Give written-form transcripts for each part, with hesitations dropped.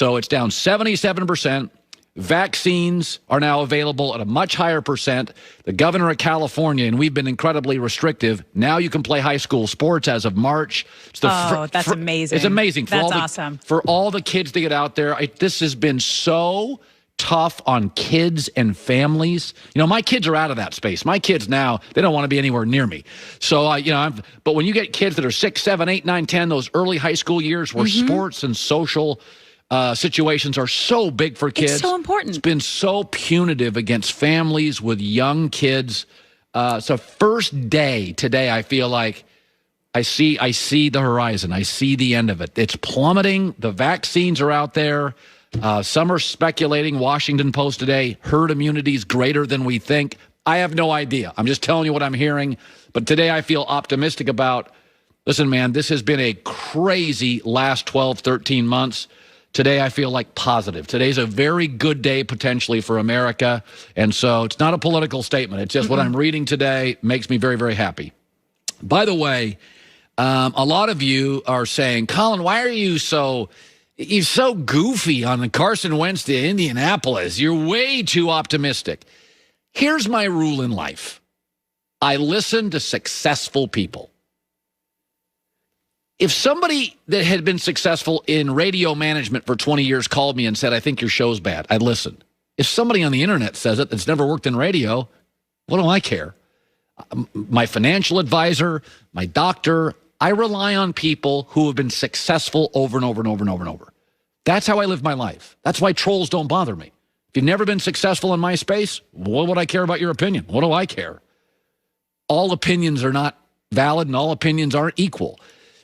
So it's down 77%. Vaccines are now available at a much higher percent. The governor of California, and we've been incredibly restrictive, now you can play high school sports as of March. That's amazing. It's amazing. That's awesome. For all the kids to get out there, this has been so tough on kids and families. My kids are out of that space. My kids now, they don't want to be anywhere near me. So, but when you get kids that are 6, 7, 8, 9, 10, those early high school years where sports and social situations are so big for kids. It's so important. It's been so punitive against families with young kids. So first day today, I feel like I see the horizon. I see the end of it. It's plummeting. The vaccines are out there. Some are speculating, Washington Post today, herd immunity is greater than we think. I have no idea. I'm just telling you what I'm hearing. But today I feel optimistic about, listen, man, this has been a crazy last 12, 13 months. Today I feel like positive. Today's a very good day potentially for America. And so it's not a political statement. It's just what I'm reading today makes me very, very happy. By the way, a lot of you are saying, Colin, why are you so goofy on the Carson Wentz to Indianapolis? You're way too optimistic. Here's my rule in life. I listen to successful people. If somebody that had been successful in radio management for 20 years called me and said, I think your show's bad, I'd listen. If somebody on the internet says it that's never worked in radio, what do I care? My financial advisor, my doctor, I rely on people who have been successful over and over and over and over and over. That's how I live my life. That's why trolls don't bother me. If you've never been successful in my space, what would I care about your opinion? What do I care? All opinions are not valid and all opinions aren't equal.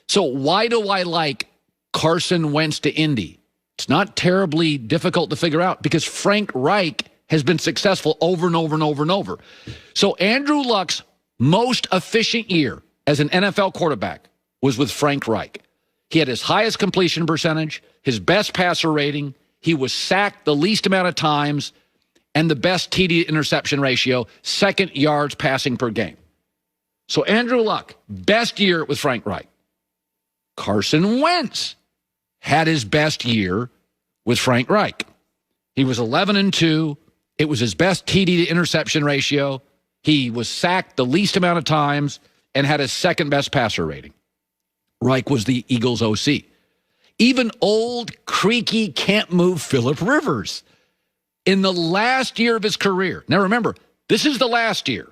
So why do I like Carson Wentz to Indy? It's not terribly difficult to figure out because Frank Reich has been successful over and over and over and over. So Andrew Luck's most efficient year as an NFL quarterback was with Frank Reich. He had his highest completion percentage, his best passer rating. He was sacked the least amount of times and the best TD interception ratio, second yards passing per game. So Andrew Luck, best year with Frank Reich. Carson Wentz had his best year with Frank Reich. He was 11-2. It was his best TD to interception ratio. He was sacked the least amount of times and had his second best passer rating. Reich was the Eagles' OC. Even old, creaky, can't move Phillip Rivers in the last year of his career. Now remember, this is the last year.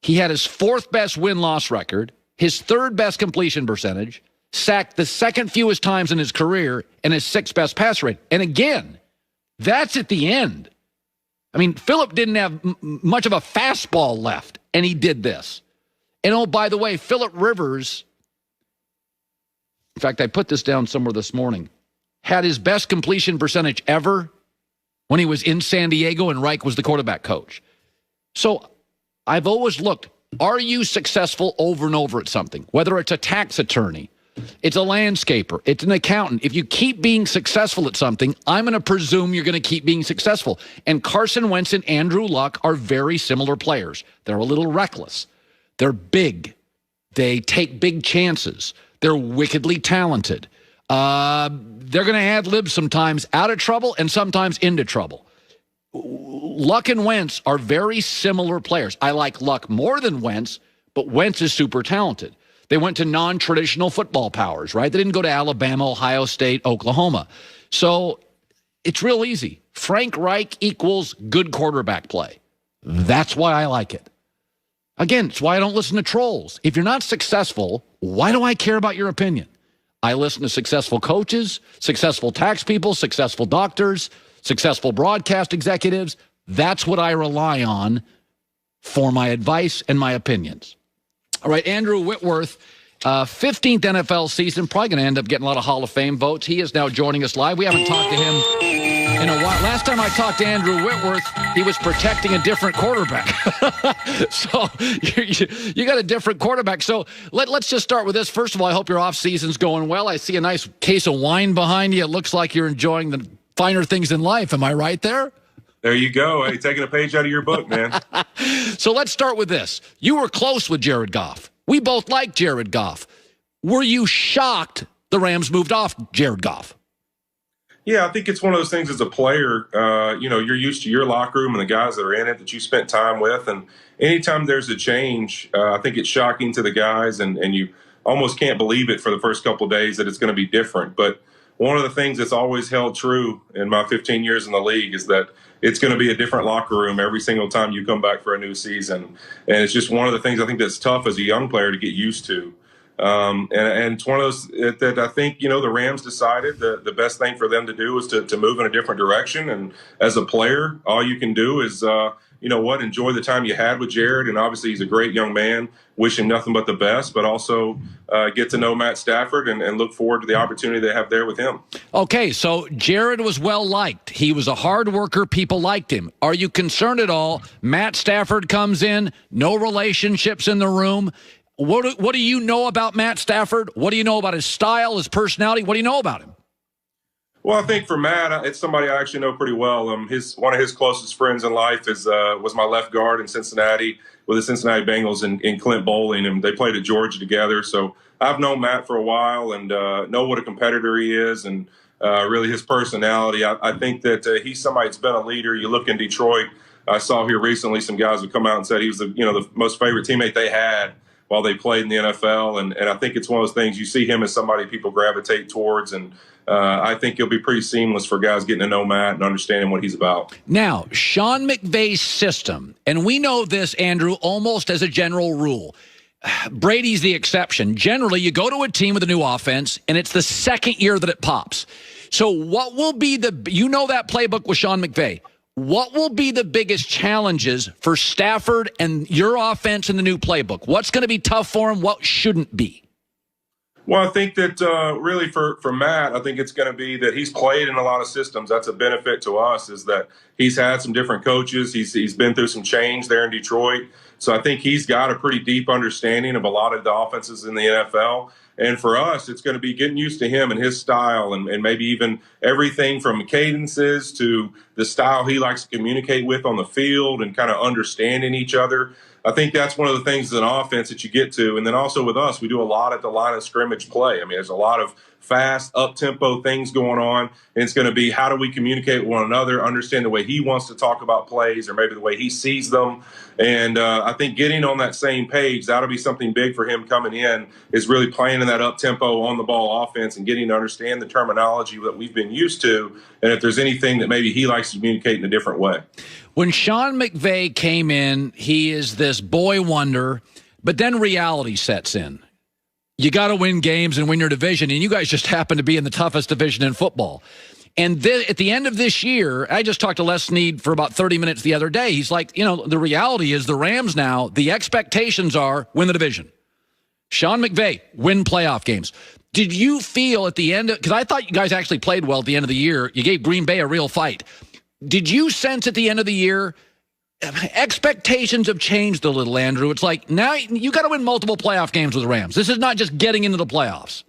He had his fourth best win-loss record, his third best completion percentage, sacked the second fewest times in his career, and his sixth best pass rate. And again, that's at the end. I mean, Phillip didn't have much of a fastball left, and he did this. And oh, by the way, Phillip Rivers, in fact, I put this down somewhere this morning, had his best completion percentage ever when he was in San Diego and Reich was the quarterback coach. So I've always looked, are you successful over and over at something? Whether it's a tax attorney, it's a landscaper, it's an accountant. If you keep being successful at something, I'm going to presume you're going to keep being successful. And Carson Wentz and Andrew Luck are very similar players. They're a little reckless. They're big. They take big chances. They're wickedly talented. They're going to ad-lib sometimes out of trouble and sometimes into trouble. Luck and Wentz are very similar players. I like Luck more than Wentz, but Wentz is super talented. They went to non-traditional football powers, right? They didn't go to Alabama, Ohio State, Oklahoma. So it's real easy. Frank Reich equals good quarterback play. That's why I like it. Again, it's why I don't listen to trolls. If you're not successful, why do I care about your opinion? I listen to successful coaches, successful tax people, successful doctors, successful broadcast executives. That's what I rely on for my advice and my opinions. All right, Andrew Whitworth, 15th NFL season, probably going to end up getting a lot of Hall of Fame votes. He is now joining us live. We haven't talked to him in a while. Last time I talked to Andrew Whitworth, he was protecting a different quarterback. So you got a different quarterback. So let's just start with this. First of all, I hope your off season's going well. I see a nice case of wine behind you. It looks like you're enjoying the finer things in life. Am I right there? There you go. Hey, taking a page out of your book, man. So let's start with this. You were close with Jared Goff. We both like Jared Goff. Were you shocked the Rams moved off Jared Goff? Yeah, I think it's one of those things as a player, you're used to your locker room and the guys that are in it that you spent time with. And anytime there's a change, I think it's shocking to the guys and you almost can't believe it for the first couple of days that it's going to be different. But one of the things that's always held true in my 15 years in the league is that it's going to be a different locker room every single time you come back for a new season. And it's just one of the things I think that's tough as a young player to get used to. And it's one of those that I think, the Rams decided the best thing for them to do is to move in a different direction. And as a player, all you can do is, enjoy the time you had with Jared. And obviously he's a great young man, wish him nothing but the best, but also get to know Matt Stafford and look forward to the opportunity they have there with him. Okay, so Jared was well-liked. He was a hard worker. People liked him. Are you concerned at all? Matt Stafford comes in, no relationships in the room. What do you know about Matt Stafford? What do you know about his style, his personality? What do you know about him? Well, I think for Matt, it's somebody I actually know pretty well. One of his closest friends in life was my left guard in Cincinnati with the Cincinnati Bengals in Clint Bowling, and they played at Georgia together. So I've known Matt for a while and know what a competitor he is and really his personality. I think that he's somebody that's been a leader. You look in Detroit, I saw here recently some guys have come out and said he was the most favorite teammate they had while they played in the NFL. And I think it's one of those things you see him as somebody people gravitate towards. And I think it'll be pretty seamless for guys getting to know Matt and understanding what he's about. Now, Sean McVay's system, and we know this, Andrew, almost as a general rule. Brady's the exception. Generally, you go to a team with a new offense, and it's the second year that it pops. So what will be that playbook with Sean McVay. What will be the biggest challenges for Stafford and your offense in the new playbook? What's going to be tough for him? What shouldn't be? Well, I think that really for Matt, I think it's going to be that he's played in a lot of systems. That's a benefit to us is that he's had some different coaches. He's been through some change there in Detroit. So I think he's got a pretty deep understanding of a lot of the offenses in the NFL. And for us, it's going to be getting used to him and his style and maybe even everything from cadences to the style he likes to communicate with on the field and kind of understanding each other. I think that's one of the things as an offense that you get to. And then also with us, we do a lot at the line of scrimmage play. I mean, there's a lot of fast, up-tempo things going on. And it's going to be how do we communicate with one another, understand the way he wants to talk about plays or maybe the way he sees them. And I think getting on that same page, that'll be something big for him coming in, is really playing in that up-tempo, on-the-ball offense and getting to understand the terminology that we've been used to. And if there's anything that maybe he likes to communicate in a different way. When Sean McVay came in, he is this boy wonder, but then reality sets in. You got to win games and win your division, and you guys just happen to be in the toughest division in football. And at the end of this year, I just talked to Les Snead for about 30 minutes the other day. He's like, the reality is the Rams now, the expectations are win the division. Sean McVay, win playoff games. Did you feel at the end, because I thought you guys actually played well at the end of the year. You gave Green Bay a real fight. Did you sense at the end of the year, expectations have changed a little, Andrew? It's like, now you got to win multiple playoff games with the Rams. This is not just getting into the playoffs.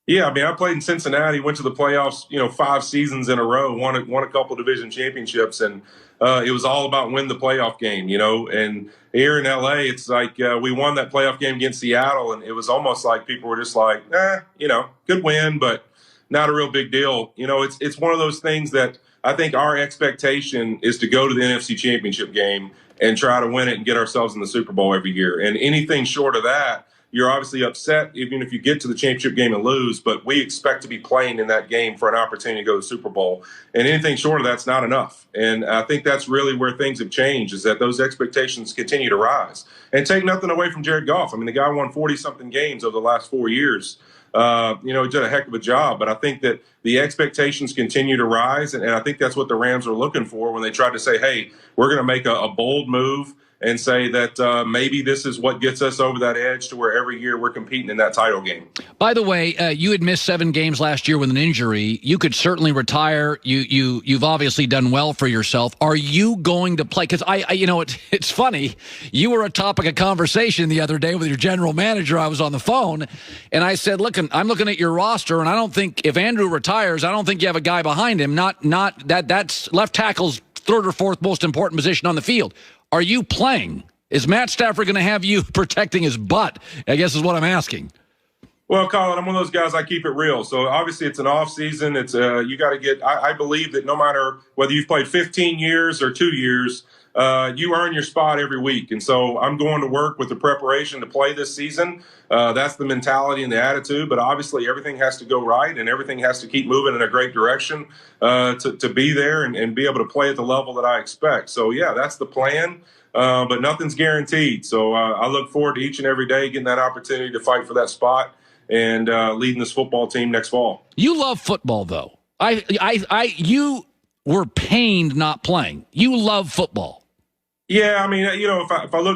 Yeah, I mean, I played in Cincinnati, went to the playoffs, 5 seasons in a row, won a couple division championships, and it was all about win the playoff game, And here in L.A., it's like we won that playoff game against Seattle, and it was almost like people were just like, good win, but not a real big deal. It's one of those things that I think our expectation is to go to the NFC Championship game and try to win it and get ourselves in the Super Bowl every year. And anything short of that, you're obviously upset even if you get to the championship game and lose, but we expect to be playing in that game for an opportunity to go to the Super Bowl. And anything short of that's not enough. And I think that's really where things have changed, is that those expectations continue to rise. And take nothing away from Jared Goff. I mean, the guy won 40-something games over the last 4 years. He did a heck of a job, but I think that the expectations continue to rise, and I think that's what the Rams are looking for when they tried to say, hey, we're going to make a bold move and say that maybe this is what gets us over that edge to where every year we're competing in that title game. By the way, you had missed 7 games last year with an injury. You could certainly retire. You've obviously done well for yourself. Are you going to play? Because it's funny. You were a topic of conversation the other day with your general manager. I was on the phone, and I said, "Look, I'm looking at your roster, and I don't think if Andrew retires, I don't think you have a guy behind him. Not that's left tackle's 3rd or 4th most important position on the field. Are you playing? Is Matt Stafford going to have you protecting his butt? I guess is what I'm asking." Well, Colin, I'm one of those guys. I keep it real. So obviously, it's an off season. It's you got to get. I believe that no matter whether you've played 15 years or 2 years, you earn your spot every week. And so I'm going to work with the preparation to play this season. That's the mentality and the attitude. But obviously, everything has to go right, and everything has to keep moving in a great direction to be there and be able to play at the level that I expect. So yeah, that's the plan. But nothing's guaranteed. So I look forward to each and every day getting that opportunity to fight for that spot and leading this football team next fall. You love football, though. You were pained not playing. You love football. Yeah, I mean, if I look